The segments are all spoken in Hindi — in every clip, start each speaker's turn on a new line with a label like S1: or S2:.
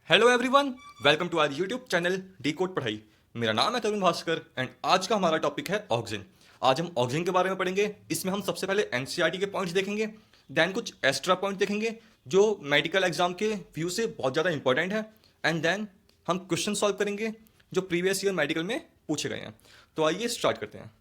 S1: Hello everyone, welcome to our YouTube channel D code Padhai. मेरा नाम है तरुण भास्कर एंड आज का हमारा टॉपिक है ऑक्सीजन। आज हम ऑक्सीजन के बारे में पढ़ेंगे। इसमें हम सबसे पहले एनसीईआरटी के पॉइंट्स देखेंगे, देन कुछ एक्स्ट्रा पॉइंट देखेंगे जो मेडिकल एग्जाम के व्यू से बहुत ज़्यादा इंपॉर्टेंट है, एंड देन हम क्वेश्चन सॉल्व करेंगे जो प्रीवियस ईयर मेडिकल में पूछे गए हैं। तो आइए स्टार्ट करते हैं।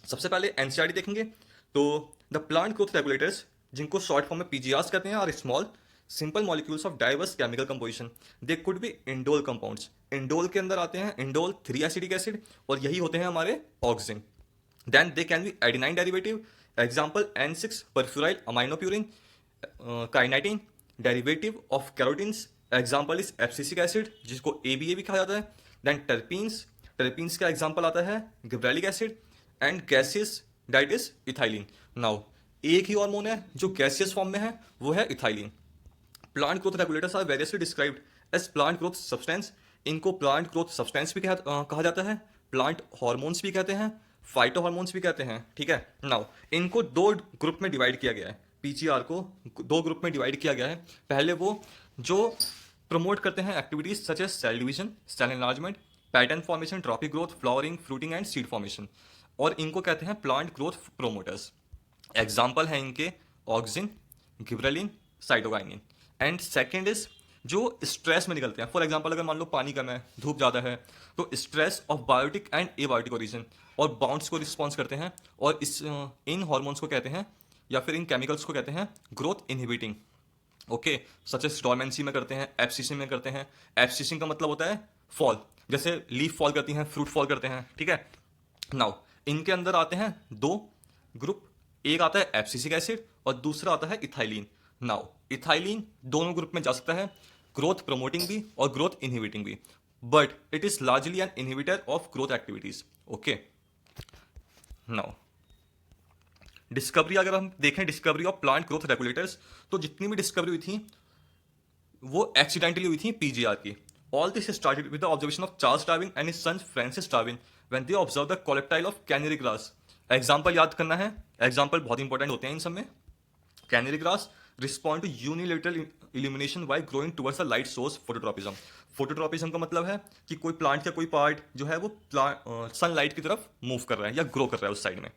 S1: सबसे पहले एनसीईआरटी देखेंगे। तो द प्लांट ग्रोथ रेगुलेटर्स, जिनको शॉर्ट फॉर्म में पीजीआरस कहते हैं, are small simple molecules of diverse chemical composition. They could be indole compounds. Indole के अंदर आते हैं इंडोल 3 एसिडिक एसिड, और यही होते हैं हमारे auxin. Then they can be adenine derivative, example N6 furfuryl aminopurine, kinetin derivative of carotenes, example is abscisic acid जिसको ABA भी कहा जाता है। देन टर्पीन्स, टर्पीन्स का एग्जाम्पल आता है gibberellic acid, and gaseous diet is ethylene. Now एक ही हार्मोन है जो गैसियस फॉर्म में है, वो है ethylene. Plant growth regulators are variously described as plant growth substance. इनको प्लांट ग्रोथ सब्सटेंस भी कहा जाता है, प्लांट हार्मोन्स भी कहते हैं, फाइटो हार्मोन्स भी कहते हैं। ठीक है। नाउ इनको दो ग्रुप में डिवाइड किया गया है। पीजीआर को दो ग्रुप में डिवाइड किया गया है। पहले वो जो प्रमोट करते हैं activities such as cell division, cell enlargement, pattern formation, tropic growth, flowering, fruiting and seed formation, और इनको कहते हैं प्लांट ग्रोथ प्रोमोटर्स। एग्जाम्पल है इनके auxin, gibberellin, cytokinin. And second is जो स्ट्रेस में निकलते हैं। फॉर एग्जाम्पल अगर मान लो पानी कम है, धूप ज़्यादा है, तो stress of biotic and abiotic origin और बाउंड्स को रिस्पॉन्स करते हैं, और इन हॉर्मोन्स को कहते हैं या फिर इन केमिकल्स को कहते हैं growth inhibiting. Okay, such as dormancy में करते हैं, एब्सिसिंग में करते हैं। एब्सिसिंग का मतलब होता है फॉल, जैसे लीफ फॉल करती हैं, फ्रूट फॉल करते हैं। ठीक है। नाउ इनके अंदर आते हैं दो ग्रुप, एक आता है एब्सिसिक एसिड और दूसरा आता है इथाइलिन। नाउ इथाइलिन दोनों ग्रुप में जा सकता है, ग्रोथ प्रमोटिंग भी और ग्रोथ इनहिबिटिंग भी, but it is largely an inhibitor of growth activities. Okay. Now discovery, अगर हम देखें discovery of plant growth regulators, तो जितनी भी डिस्कवरी हुई थी वो एक्सीडेंटली हुई थी पीजीआर की। All this started with the observation of Charles Darwin and his son Francis Darwin when they observe the coleoptile of canary grass. Example याद करना है, एग्जाम्पल बहुत इंपॉर्टेंट होते हैं इन सब में। Canary grass respond to unilateral illumination by growing towards a light source, phototropism. Phototropism का मतलब है कि कोई प्लांट का कोई पार्ट जो है वो सनलाइट की तरफ मूव कर रहा है या ग्रो कर रहा है उस साइड में।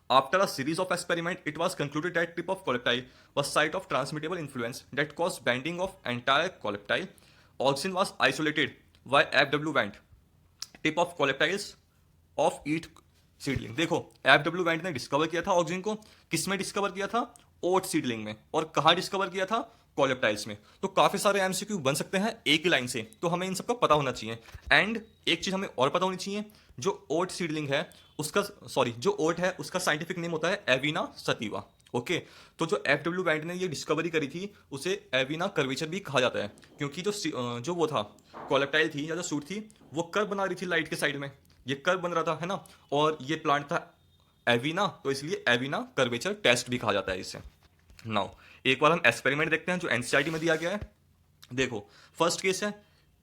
S1: After a series of experiments, it was concluded that tip of colectile was site of transmittable influence that caused bending of entire colectile. Oxygen was isolated by FW Wendt. Tip of colectiles of each seedling. देखो FW वेंट ने डिस्कवर किया था ऑक्सीजन को, किस में डिस्कवर किया था? ओट सीडलिंग में। और कहाँ डिस्कवर किया था? कोलेप्टाइल्स में। तो काफी सारे एमसीक्यू बन सकते हैं एक ही लाइन से, तो हमें इन सबका पता होना चाहिए। एंड एक चीज हमें और पता होनी चाहिए, जो ओट सीडलिंग है उसका, सॉरी, जो ओट है उसका साइंटिफिक नेम होता है एविना सतीवा। ओके। तो जो FW वेंट ने ये डिस्कवरी करी थी उसे एविना कर्वेचर भी कहा जाता है, क्योंकि जो वो था कोलेप्टाइल थी या जो सूट थी वो कर्व बना रही थी लाइट के साइड में, ये कर्व बन रहा था, है ना। और ये प्लांट था एविना, तो इसलिए एविना कर्वेचर टेस्ट भी कहा जाता है इसे। नाउ एक बार हम एक्सपेरिमेंट देखते हैं जो एनसीईआरटी में दिया गया है। देखो फर्स्ट केस है,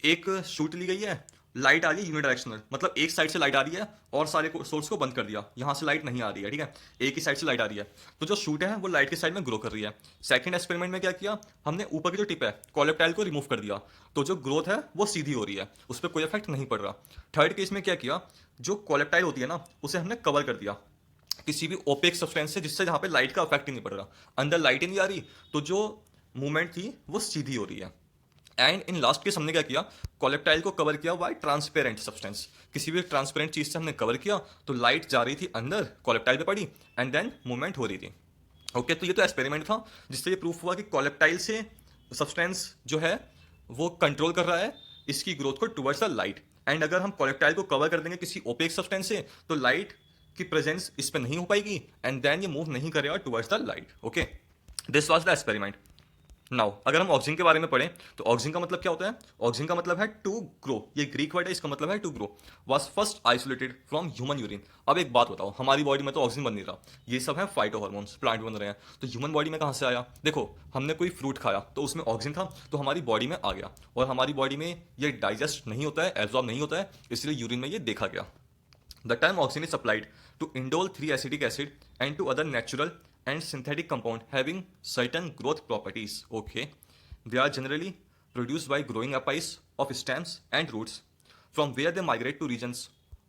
S1: एक शूट ली गई है, लाइट आ रही है यूनिडायरेक्शनल, मतलब एक साइड से लाइट आ रही है और सारे सोर्स को बंद कर दिया, यहां से लाइट नहीं आ रही है। ठीक है, एक ही साइड से लाइट आ रही है, तो जो शूट है वो लाइट के साइड में ग्रो कर रही है। सेकंड एक्सपेरिमेंट में क्या किया हमने, ऊपर की जो टिप है कोलेप्टाइल को रिमूव कर दिया, तो जो ग्रोथ है वो सीधी हो रही है, उस पर कोई इफेक्ट नहीं पड़ रहा। थर्ड केस में क्या किया, जो कोलेप्टाइल होती है ना उसे हमने कवर कर दिया किसी भी ओपेक सब्सटेंस से, जिससे जहां पे लाइट का इफेक्ट ही नहीं पड़ रहा, अंदर लाइट ही नहीं आ रही, तो जो मूवमेंट थी वो सीधी हो रही है। एंड इन लास्ट केस हमने क्या किया, कोलेप्टाइल को कवर किया बाय ट्रांसपेरेंट सब्सटेंस, किसी भी ट्रांसपेरेंट चीज से हमने कवर किया, तो लाइट जा रही थी अंदर, कोलेप्टाइल पे पड़ी, एंड देन मूवमेंट हो रही थी। ओके। तो ये तो एक्सपेरिमेंट था जिससे ये प्रूफ हुआ कि कोलेप्टाइल से सब्सटेंस जो है वो कंट्रोल कर रहा है इसकी ग्रोथ को टुवर्ड्स द लाइट। एंड अगर हम कोलेप्टाइल को कवर कर देंगे किसी ओपेक सब्सटेंस से, तो लाइट की प्रेजेंस इस पर नहीं हो पाएगी, एंड देन ये मूव नहीं करेगा towards the light. Okay, this was the experiment. Now अगर हम ऑक्सीजन के बारे में पढ़ें, तो ऑक्सीजन का मतलब क्या होता है? ऑक्सीजन का मतलब है टू ग्रो, ये ग्रीक वर्ड है, इसका मतलब है to grow. Was first isolated from human urine. अब एक बात बताओ, हमारी बॉडी में तो ऑक्सीजन बन नहीं रहा, ये सब है फाइटो हार्मोन्स, प्लांट बन रहे हैं, तो ह्यूमन बॉडी में कहाँ से आया? देखो हमने कोई फ्रूट खाया तो उसमें ऑक्सीजन था, तो हमारी बॉडी में आ गया, और हमारी बॉडी में ये डाइजेस्ट नहीं होता है, एब्जॉर्ब नहीं होता है, इसलिए यूरिन में ये देखा गया। The term oxygen is applied to indole 3-acetic acid and to other natural and synthetic compound having certain growth properties. Okay, they are generally produced by growing apices of stems and roots from where they migrate to regions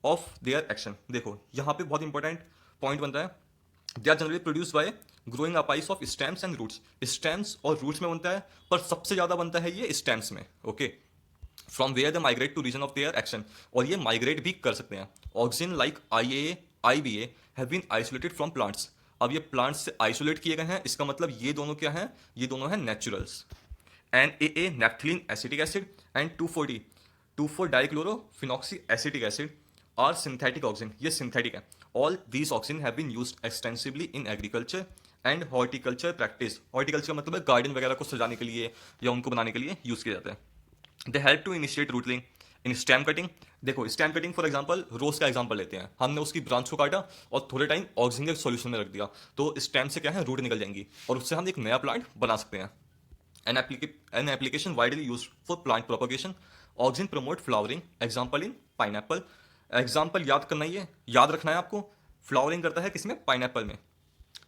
S1: of their action. देखो यहाँ पे बहुत इंपॉर्टेंट पॉइंट बनता है, they are generally produce by growing apices of stems and roots. Stems और रूट्स में बनता है, पर सबसे ज़्यादा बनता है ये स्टेम्स में. Okay, from where the migrate to region of their action, और ये माइग्रेट भी कर सकते हैं. Auxin like IAA, IBA have been isolated from plants. अब ये प्लांट्स से आइसोलेट किए गए हैं, इसका मतलब ये दोनों क्या हैं, ये दोनों हैं naturals. NAA naphthalene acetic acid and 2,4 dichlorophenoxy acetic acid are synthetic oxygen, ये सिंथेटिक है. All these oxygen have been used extensively in agriculture and horticulture practice. Horticulture का मतलब है गार्डन वगैरह को सजाने के लिए या उनको बनाने के लिए यूज किया जाता है. They help to initiate rooting in stem cutting. देखो stem cutting for example rose का एग्जांपल लेते हैं, हमने उसकी ब्रांच को काटा और थोड़े टाइम ऑक्सीजन के सॉल्यूशन में रख दिया, तो स्टेम से क्या है, रूट निकल जाएंगी और उससे हम एक नया प्लांट बना सकते हैं. An application widely used for plant propagation. Auxin promote flowering. Example in pineapple. Example याद करना ही है, याद रखना है आपको. फ्लावरिंग करता है किसमें, पाइनएप्पल में.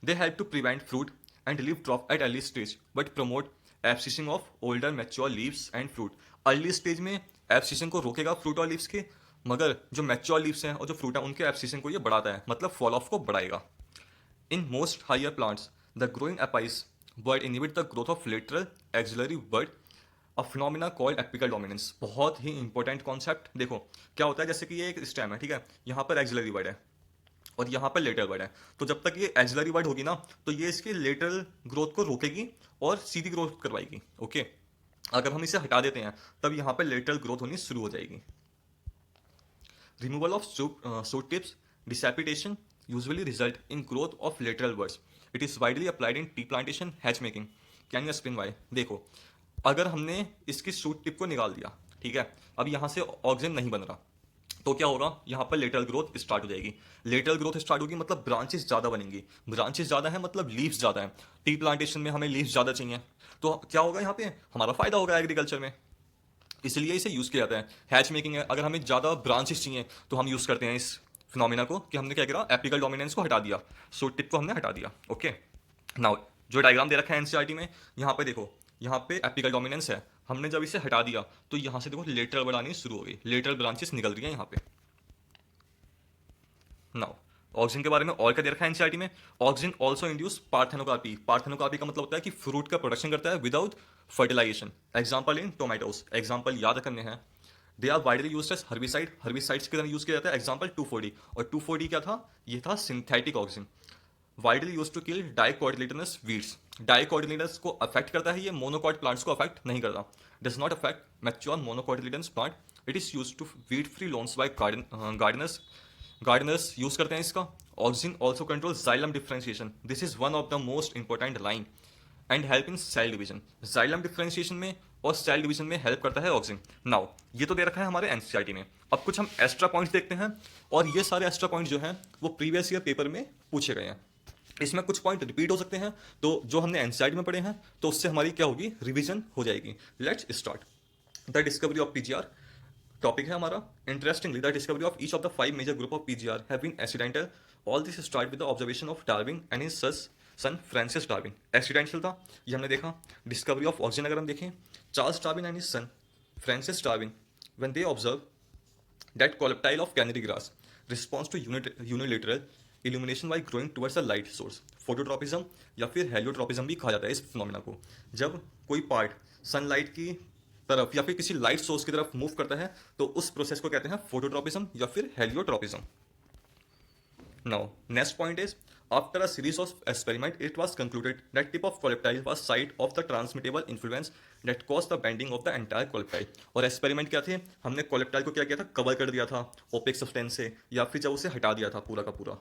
S1: They help to prevent fruit and leaf drop at early stage, but promote abscissing of older mature leaves and fruit. Early stage में abscissing को रोकेगा fruit और leaves के, मगर जो mature leaves हैं और जो fruit है उनके abscissing को ये बढ़ाता है, मतलब fall off को बढ़ाएगा. In most higher plants, the growing apice bud inhibit the growth of lateral axillary bud, a phenomena called apical dominance. बहुत ही इंपॉर्टेंट कॉन्सेप्ट. देखो क्या होता है, जैसे कि ये एक स्टेम है, ठीक है, यहाँ पर एक्सिलरी बड है और यहाँ पर लेटरल बड है, तो जब तक ये एक्सिलरी बड होगी ना, तो ये इसके लेटरल ग्रोथ को रोकेगी और सीधी ग्रोथ करवाएगी. ओके, अगर हम इसे हटा देते हैं तब यहाँ पर लेटरल ग्रोथ होनी शुरू हो जाएगी. Removal of shoot tips decapitation usually result in growth of lateral buds. It is widely applied in tea plantation hatch making. Can you explain why? देखो अगर हमने इसकी शूट टिप को निकाल दिया, ठीक है, अब यहाँ से ऑक्सीजन नहीं बन रहा, तो क्या होगा, यहाँ पर लेटरल ग्रोथ स्टार्ट हो जाएगी. लेटरल ग्रोथ स्टार्ट होगी मतलब ब्रांचेस ज़्यादा बनेंगी. ब्रांचेस ज़्यादा है मतलब लीव्स ज़्यादा है. टी प्लांटेशन में हमें लीव्स ज़्यादा चाहिए, तो क्या होगा, यहाँ पे हमारा फायदा होगा एग्रीकल्चर में, इसलिए इसे यूज़ किया जाता है. हैच मेकिंग है, अगर हमें ज़्यादा ब्रांचेस चाहिए तो हम यूज़ करते हैं इस फिनोमिना को कि हमने क्या करा, एपिकल डोमिनेंस को हटा दिया, शूट टिप को हमने हटा दिया. ओके, नाउ जो डायग्राम दे रखा है एनसीईआरटी में, यहाँ पे देखो, यहाँ पे एपिकल डोमिनेंस है, हमने जब इसे हटा दिया तो यहाँ से देखो लेटरल बढ़ानी शुरू हो गई, लेटरल ब्रांचेस निकल रही हैं यहाँ पे. नाउ ऑक्सीजन के बारे में और क्या दे रखा है एनसीईआरटी में, oxygen also induce parthenocarpy. Parthenocarpy का मतलब होता है कि फ्रूट का प्रोडक्शन करता है without fertilization. Example in tomatoes. Example याद करने हैं, they are widely use as herbicide. Herbicides की तरह यूज किया जाता है. एग्जाम्पल 2,4-D, और 2,4-D क्या था, ये था synthetic auxin. Widely use to kill dicotyledonous weeds. Dicotyledonous को अफेक्ट करता है, ये मोनोकॉट प्लांट्स को अफेक्ट नहीं करता. Does not affect mature monocotyledonous plant. It is use to weed free lawns by gardeners. Gardeners use करते हैं इसका. Auxin also control xylem differentiation. This is one of the most important line and help in cell division. Xylem differentiation में और सेल डिवीजन में हेल्प करता है ऑक्सीजन. नाउ ये तो दे रखा है हमारे एनसीईआरटी में. अब कुछ हम एक्स्ट्रा पॉइंट्स देखते हैं, और ये सारे एक्स्ट्रा पॉइंट्स जो हैं वो प्रीवियस ईयर पेपर में पूछे गए हैं. इसमें कुछ पॉइंट रिपीट हो सकते हैं, तो जो हमने एनसीईआरटी में पढ़े हैं तो उससे हमारी क्या होगी, रिवीजन हो जाएगी. Let's start. The discovery of PGR topic है हमारा. Interestingly the discovery of each of the 5 major group of PGR have been accidental. All this start with the observation of Darwin and his son Francis Darwin. Accidental था, ये हमने देखा. डिस्कवरी ऑफ ऑक्सीजन अगर हम देखें, Charles Darwin and his son Francis Darwin when they observe that coleoptile of canary grass response to unilateral illumination by growing towards a light source. Phototropism या फिर हेलियोट्रॉपिज्म भी कहा जाता है इस फिनोमिना को. जब कोई पार्ट सनलाइट की तरफ या फिर किसी लाइट सोर्स की तरफ मूव करता है तो उस प्रोसेस को कहते हैं फोटोट्रॉपिज्म या फिर हेलियोट्रॉपिज्म. Now next point is, after a series of experiments, it was concluded that tip of coleoptile was site of the transmittable influence that caused the bending of the entire coleoptile. और एक्सपेरिमेंट क्या थे, हमने कोलेप्टाइल को क्या किया था, कवर कर दिया था ओपेक सब्सटेंस से, या फिर जब उसे हटा दिया था पूरा का पूरा,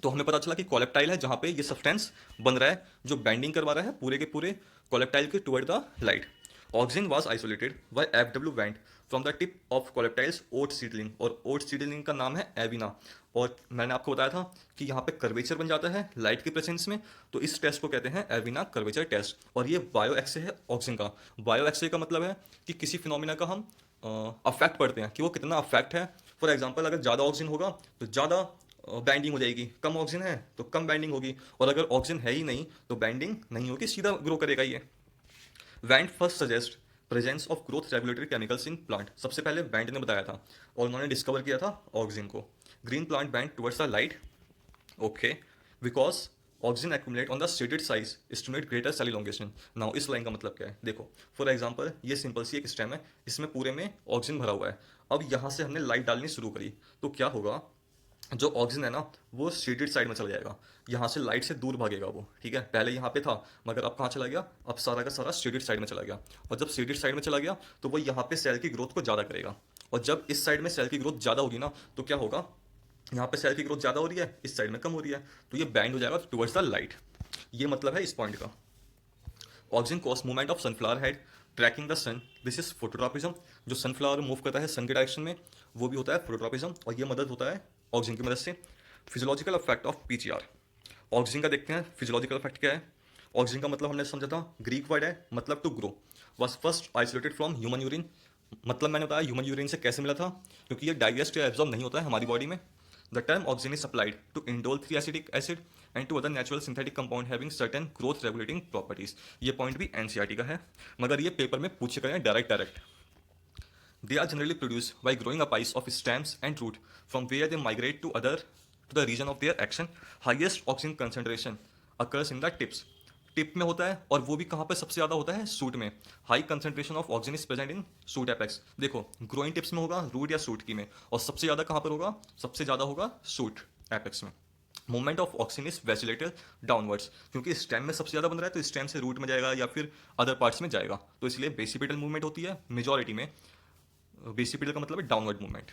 S1: तो हमें पता चला कि कोलेप्टाइल है जहाँ पे ये सब्सटेंस बन रहा है जो बेंडिंग करवा रहा है पूरे के पूरे कोलेप्टाइल के toward the light. Oxygen was isolated by FW went from the tip of coleoptiles oat seedling, और ओट सीडलिंग का नाम है एविना. और मैंने आपको बताया था कि यहाँ पे कर्वेचर बन जाता है लाइट के प्रेजेंस में, तो इस टेस्ट को कहते हैं एविना कर्वेचर टेस्ट. और ये बायो एक्सरे है ऑक्सीजन का. बायो एक्सरे का मतलब है कि किसी फिनोमिना का हम अफेक्ट पढ़ते हैं कि वो कितना अफेक्ट है. फॉर एग्जाम्पल अगर ज़्यादा ऑक्सीजन होगा तो ज़्यादा बैंडिंग हो जाएगी, कम ऑक्सीजन है तो कम बैंडिंग होगी, और अगर ऑक्सीजन है ही नहीं तो बैंडिंग नहीं होगी, सीधा ग्रो करेगा ये. Went first suggest presence of growth regulatory chemicals in plant. सबसे पहले बैंड ने बताया था और उन्होंने डिस्कवर किया था ऑक्सिन को। Green plant bend towards the light, okay, because oxygen accumulate on the shaded side stimulate greater cell elongation. Now इस लाइन का मतलब क्या है, देखो फॉर एग्जांपल ये सिंपल सी एक स्टेम है, इसमें पूरे में ऑक्सीजन भरा हुआ है। अब यहाँ से हमने लाइट डालनी शुरू करी तो क्या होगा, जो ऑक्सीजन है ना वो शेडेड साइड में चला जाएगा, यहाँ से लाइट से दूर भागेगा वो, ठीक है। पहले यहाँ पे था मगर अब कहाँ चला गया, अब सारा का सारा शेडेड साइड में चला गया। और जब शेडेड साइड में चला गया तो वो यहाँ पे सेल की ग्रोथ को ज़्यादा करेगा। और जब इस साइड में सेल की ग्रोथ ज़्यादा होगी ना तो क्या होगा, यहाँ पे सेल की ग्रोथ ज़्यादा हो रही है, इस साइड में कम हो रही है, तो ये बैंड हो जाएगा टुवर्ड्स द लाइट। ये मतलब है इस पॉइंट का। Oxygen causes movement of sunflower head tracking the sun, this is phototropism. जो सनफ्लावर मूव करता है सन के डायरेक्शन में वो भी होता है फोटोट्रॉपिज्म, और ये मदद होता है ऑक्सीजन की मदद से। Physiological effect of PGR, oxygen का देखते हैं फिजियोलॉजिकल इफेक्ट क्या है। ऑक्सीजन का मतलब हमने समझा था ग्रीक वर्ड है, मतलब to grow, was first isolated from human urine. मतलब मैंने बताया ह्यूमन यूरिन से कैसे मिला था, क्योंकि ये डाइजेस्ट या एब्जॉर्ब नहीं होता है हमारी बॉडी में। The term oxygen is applied to indole 3 acidic acid and to other natural synthetic compound having certain growth regulating properties. ये पॉइंट भी एनसीईआरटी का है, मगर ये पेपर में पूछे गए हैं direct. They are generally produced by growing up ice of stems and root, from where they migrate to the region of their action. Highest oxygen concentration occurs in the tips. Tip में होता है, और वो भी कहाँ पे सबसे ज़्यादा होता है, सूट में। High concentration of auxin is present in suit apex. देखो ग्रोइंग टिप्स में होगा, रूट या सूट की में, और सबसे ज़्यादा कहाँ पर होगा, सबसे ज़्यादा होगा सूट एपेक्स में। Movement of auxin is basipetal downwards, क्योंकि स्टेम में सबसे ज़्यादा बन रहा है तो स्टेम से रूट में जाएगा या फिर अदर पार्ट्स में जाएगा, तो इसलिए बेसिपिटल मूवमेंट होती है मेजॉरिटी में। बेसिपिटल का मतलब है downward movement.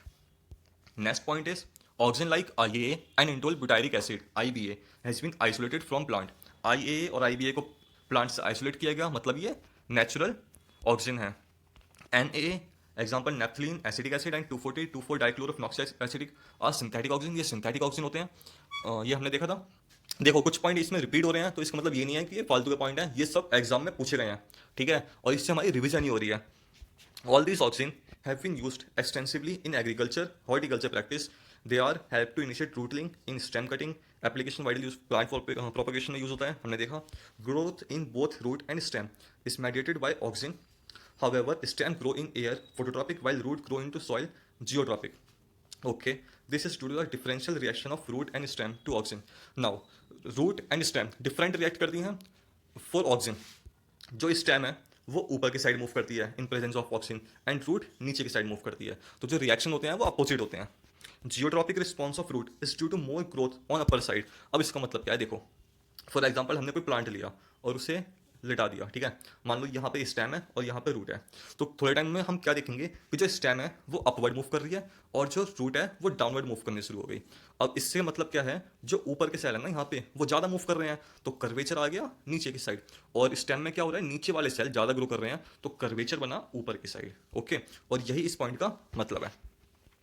S1: Next point is auxin like IAA and indole butyric acid IBA has been isolated from plant. IAA और IBA को प्लांट से आइसोलेट किया गया, मतलब ये नेचुरल ऑक्सीजन है। NAA example naphthalene acetic acid and 2,4 dichlorophenoxy acetic are synthetic oxygen. ये सिंथेटिक ऑक्सीजन होते हैं, ये हमने देखा था। देखो कुछ पॉइंट इसमें रिपीट हो रहे हैं तो इसका मतलब ये नहीं है कि ये फालतू के पॉइंट है, ये सब एग्जाम में पूछे गए हैं, ठीक है, और इससे हमारी रिविजन ही हो रही है। All these oxygen have been used extensively in agriculture, horticulture practice. They are help to initiate rootling in stem cutting. Application widely used plant for propagation में use होता है, हमने देखा। Growth in both root and stem is mediated by oxygen. However, stem grow in air, phototropic, while root grow into soil, geotropic. Okay, this is due to the differential reaction of root and stem to oxygen. Now, root and stem different react करती हैं for oxygen. जो स्टेम है वो ऊपर की साइड मूव करती है in presence of oxygen, and root नीचे की साइड मूव करती है, तो जो रिएक्शन होते हैं वो अपोजिट होते हैं। Geotropic response of root is due to more growth on upper side. अब इसका मतलब क्या है, देखो फॉर एग्जाम्पल हमने कोई प्लांट लिया और उसे लिटा दिया, ठीक है, मान लो यहाँ पे स्टेम है और यहाँ पे रूट है, तो थोड़े टाइम में हम क्या देखेंगे कि जो स्टेम है वो अपवर्ड मूव कर रही है और जो रूट है वो डाउनवर्ड मूव करनी शुरू हो गई। अब इससे मतलब क्या है, जो ऊपर के सेल है ना यहाँ पे वो ज़्यादा मूव कर रहे हैं तो कर्वेचर आ गया नीचे की साइड, और स्टेम में क्या हो रहा है, नीचे वाले सेल ज़्यादा ग्रो कर रहे हैं तो कर्वेचर बना ऊपर की साइड। ओके, और यही इस पॉइंट का मतलब है।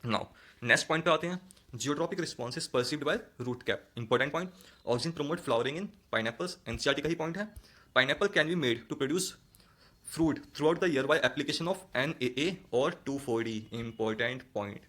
S1: नाउ नेक्स्ट पॉइंट पे आते हैं। Geotropic response is perceived by root cap. Important point, oxygen promote flowering in pineapples, NCERT का ही पॉइंट है। Pineapple can be made to produce fruit throughout the year by application of NAA or 2,4-D. Important point.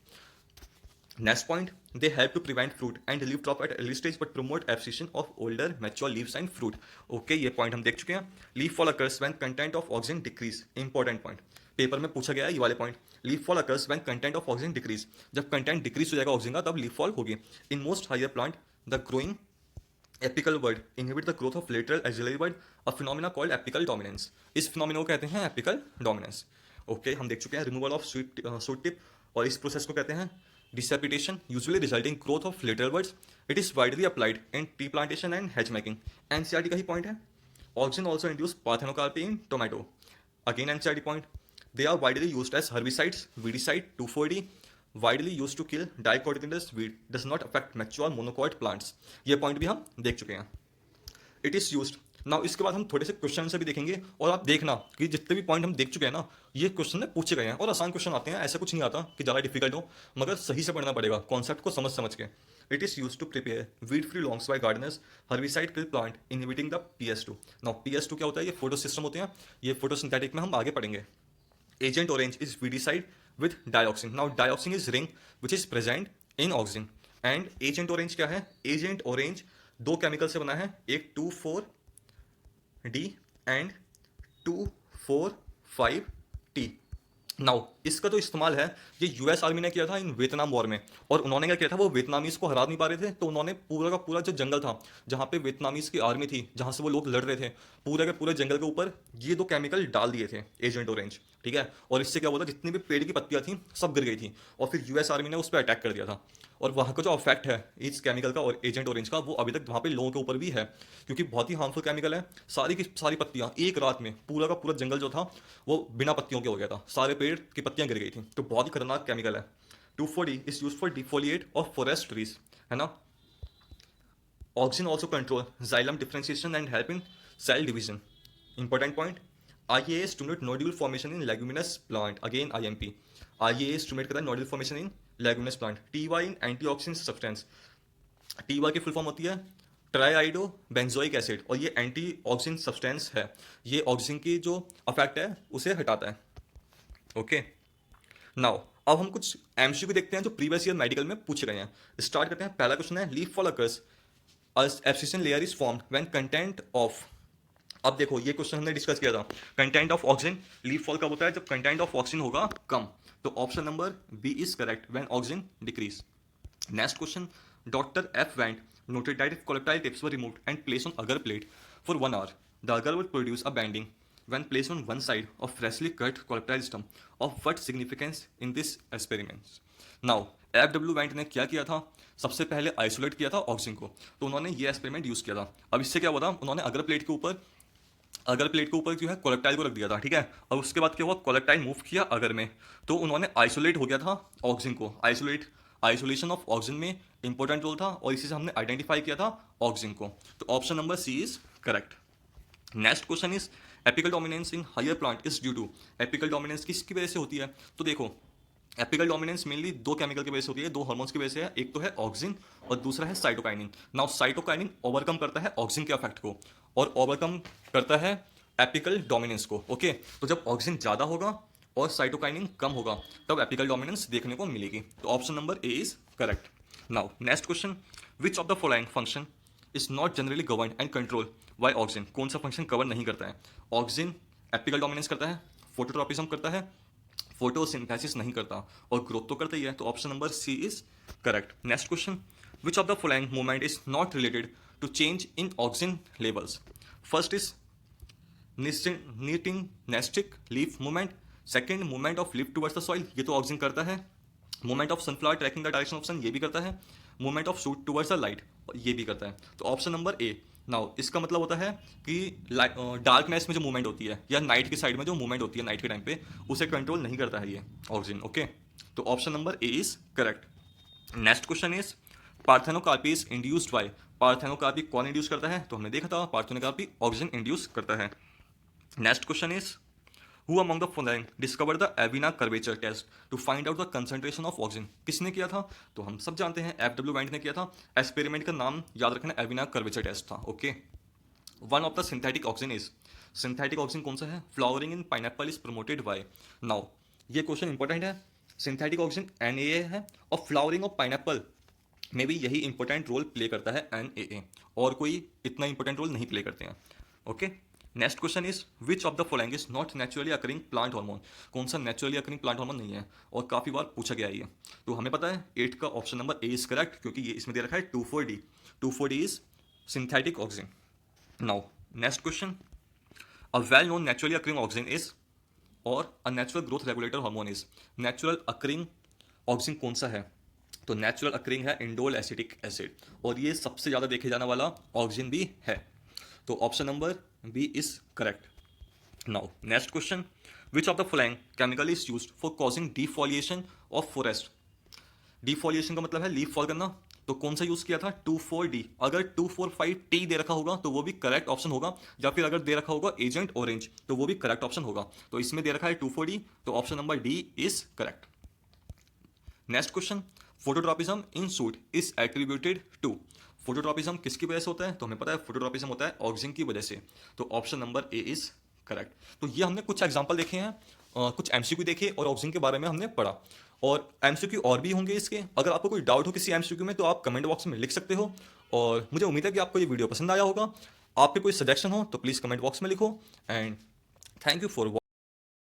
S1: Next point, they help to prevent fruit and leaf drop at early stage but promote abscission of older mature leaves and fruit. Okay, ये point हम देख चुके हैं। Leaf fall occurs when content of oxygen decrease. Important point. Paper में पूछा गया है ये वाले point. Leaf fall occurs when content of oxygen decrease. जब कंटेंट डिक्रीज हो जाएगा ऑक्सीजन का तब लीफ फॉल होगी। In most higher plant the growing apical bud inhibit the growth of lateral axillary bud, a phenomena called apical dominance. इस फिनोमिना को कहते हैं एपिकल डोमिनेंस। ओके, हम देख चुके हैं रिमूवल ऑफ सूट टिप, और इस प्रोसेस को कहते हैं decapitation, usually resulting growth of lateral buds. It is widely applied in tea plantation and hedge making. NCERT का ही पॉइंट है। Auxin also induce parthenocarpy in tomato. Again NCERT point. They are widely used as herbicides, weedicide, 2,4-D, widely used to kill dicotyledonous weed, does not affect mature monocot plants. ये पॉइंट भी हम देख चुके हैं। It is used. नाउ इसके बाद हम थोड़े से क्वेश्चन से भी देखेंगे, और आप देखना कि जितने भी पॉइंट हम देख चुके हैं ना ये क्वेश्चन में पूछे गए हैं, और आसान क्वेश्चन आते हैं, ऐसा कुछ नहीं आता कि ज़्यादा डिफिकल्ट हो, मगर सही से पढ़ना पड़ेगा कॉन्सेप्ट को समझ समझ के। It is use to prepare weed free lawns by gardeners, herbicide kill plant inhibiting the PS2। Now PS2 क्या होता है, ये फोटो सिस्टम होते हैं, ये फोटोसिंथेटिक में हम आगे पढ़ेंगे। Agent Orange is weedicide with dioxin. Now dioxin is ring which is present in oxygen. And Agent Orange क्या है? Agent Orange दो केमिकल से बना है, एक 2,4-D and 2,4,5 नाउ इसका जो इस्तेमाल है ये यूएस आर्मी ने किया था इन वियतनाम वॉर में। और उन्होंने क्या किया था, वो वियतनामीज को हरा नहीं पा रहे थे, तो उन्होंने पूरा का पूरा जो जंगल था जहाँ पे वियतनामीज की आर्मी थी, जहाँ से वो लोग लड़ रहे थे, पूरे के पूरे जंगल के ऊपर ये दो केमिकल डाल दिए थे, एजेंट ऑरेंज। ठीक है, और इससे क्या हुआ था, जितनी भी पेड़ की पत्तियां थी सब गिर गई थी, और फिर यूएस आर्मी ने उस पर अटैक कर दिया था। और वहाँ का जो इफेक्ट है इस केमिकल का और एजेंट ऑरेंज का, वो अभी तक वहाँ पे लोगों के ऊपर भी है, क्योंकि बहुत ही हार्मफुल केमिकल है। सारी की सारी पत्तियां एक रात में, पूरा का पूरा जंगल जो था वो बिना पत्तियों के हो गया था, सारे पेड़ की पत्तियां गिर गई थी। तो बहुत ही खतरनाक केमिकल है। 2,4-D is use for defoliate of forest trees, है ना। Auxin also control xylem differentiation and help in cell division. Important point, IAA stimulate nodule formation in leguminous plant, again IMP। IAA stimulate करता है nodule formation in leguminous plant. TY in antioxidant substance. TY की फुल फॉर्म होती है ट्राइआइडो बेंजोइक एसिड, और ये एंटीऑक्सीडेंट सब्सटेंस है। ये ऑक्सीजन की जो अफेक्ट है उसे हटाता है। ओके, नाउ अब हम कुछ एमसीक्यू देखते हैं जो प्रीवियस ईयर मेडिकल में पूछे गए हैं। स्टार्ट करते हैं। पहला क्वेश्चन है, leaf fall occurs abscission layer is formed when content of. अब देखो ये क्वेश्चन हमने डिस्कस किया था, content of oxygen. Leaf fall कब होता है, जब कंटेंट ऑफ ऑक्सीजन होगा कम। तो option number B is correct, when oxygen decrease. Next question, doctor F went noted that if colectile tips were removed and placed on agar plate for 1 hour, the agar would produce a banding when placed on one side of freshly cut colectile stem. Of what significance in this experiments? Now, F went ने क्या किया था, सबसे पहले आइसोलेट किया था ऑक्सीजन को, तो उन्होंने ये एक्सपेरिमेंट यूज किया था। अब इससे क्या हुआ था, उन्होंने अगर प्लेट के ऊपर जो है कोलेक्टाइल को रख दिया था, ठीक है। और उसके बाद क्या हुआ, कोलेक्टाइल मूव किया अगर में, तो उन्होंने आइसोलेट हो गया था ऑक्सीजन को। आइसोलेशन ऑफ ऑक्सीजन में इंपॉर्टेंट रोल था, और इसी से हमने आइडेंटिफाई किया था ऑक्सीजन को। तो option number C is correct. Next question is, apical dominance in higher plant is due to. Apical dominance किसकी वजह से होती है, तो देखो एपिकल डोमिनेंस मेनली दो केमिकल की वजह से होती है, दो हार्मोन्स की वजह से है। एक तो है ऑक्सीजन और दूसरा है साइटोकाइनिन। नाउ साइटोकाइनिन ओवरकम करता है ऑक्सीजन के इफेक्ट को और ओवरकम करता है एपिकल डोमिनेंस को। ओके, तो जब ऑक्सीजन ज़्यादा होगा और साइटोकाइनिन कम होगा तब एपिकल डोमिनेंस देखने को मिलेगी। तो option number A is correct. Now next question, which of the following function is not generally govern and control by oxygen. कौन सा फंक्शन कवर नहीं करता है, ऑक्सीजन एपिकल डोमिनेंस करता है, फोटोट्रॉपिज्म करता है, फोटोसिंथेसिस नहीं करता, और ग्रोथ तो करता ही है। तो option number C is correct. Next question, which of the following movement is not related to change in auxin levels. First is nyctinastic leaf movement. Second, movement of leaf towards the soil, ये तो ऑक्सीजन करता है। Movement of sunflower tracking the direction of sun, ये भी करता है। Movement of shoot towards the light, ये भी करता है। तो ऑप्शन नंबर ए। नाउ इसका मतलब होता है कि डार्कनेस में जो मूवमेंट होती है या नाइट की साइड में जो मूवमेंट होती है नाइट के टाइम पे, उसे कंट्रोल नहीं करता है ये ऑक्सीजन। ओके, तो option number A is correct. Next question is, parthenocarpy is induced by. Parthenocarpy कौन इंड्यूस करता है, तो हमने देखा था पार्थेनोकार्पी ऑक्सीजन इंड्यूस करता है। Next question is, Who among the following discovered the Avena curvature test to find out the concentration of oxygen? किसने किया था, तो हम सब जानते हैं एफ वेंट ने किया था। एक्सपेरिमेंट का नाम याद रखना, एविना कर्वेचर टेस्ट था। Okay, one of the synthetic oxygen is, synthetic oxygen कौन सा है, flowering in pineapple is promoted by. Now ये क्वेश्चन इंपॉर्टेंट है, सिंथेटिक ऑक्सीजन NaA है और फ्लावरिंग ऑफ पाइनएप्पल में भी यही इंपॉर्टेंट रोल प्ले करता है NaA, और कोई इतना इंपॉर्टेंट रोल नहीं प्ले करते हैं। Okay, next question is, which of the following is not naturally occurring plant hormone. कौन सा नेचुरली अकरिंग प्लांट हार्मोन नहीं है, और काफी बार पूछा गया है ये। तो हमें पता है 8 का option number A is correct, क्योंकि ये इसमें दे रखा है 2,4-D। 2,4-D is synthetic auxin. Now next question, a well known naturally occurring auxin is, और a natural growth regulator hormone is. Natural occurring auxin कौन सा है, तो नेचुरल अकरिंग है इंडोल एसिटिक एसिड, और ये सबसे ज़्यादा देखे जाने वाला ऑक्सीजन भी है। तो option number B is correct. Now next question, which of the following chemical is used for causing defoliation of forest. Defoliation का मतलब है लीफ फॉल करना, तो कौन सा यूज किया था, 2,4-D। अगर 2,4,5-T दे रखा होगा तो वो भी करेक्ट ऑप्शन होगा, या फिर अगर दे रखा होगा एजेंट ऑरेंज तो वो भी करेक्ट ऑप्शन होगा। तो इसमें दे रखा है 2,4-D, तो option number D is correct. Next question, phototropism in shoot is attributed to. Phototropism किसकी वजह से होता है, तो हमें पता है फोटोट्रॉपिज्म होता है ऑक्सीजन की वजह से। तो option number A is correct. तो ये हमने कुछ एग्जांपल देखे हैं, कुछ एमसीक्यू देखे और ऑक्सीजन के बारे में हमने पढ़ा, और एमसीक्यू और भी होंगे इसके। अगर आपको कोई डाउट हो किसी एमसीक्यू में तो आप कमेंट बॉक्स में लिख सकते हो, और मुझे उम्मीद है कि आपको ये वीडियो पसंद आया होगा। आपके कोई सजेशन हो तो प्लीज़ कमेंट बॉक्स में लिखो, एंड थैंक यू फॉर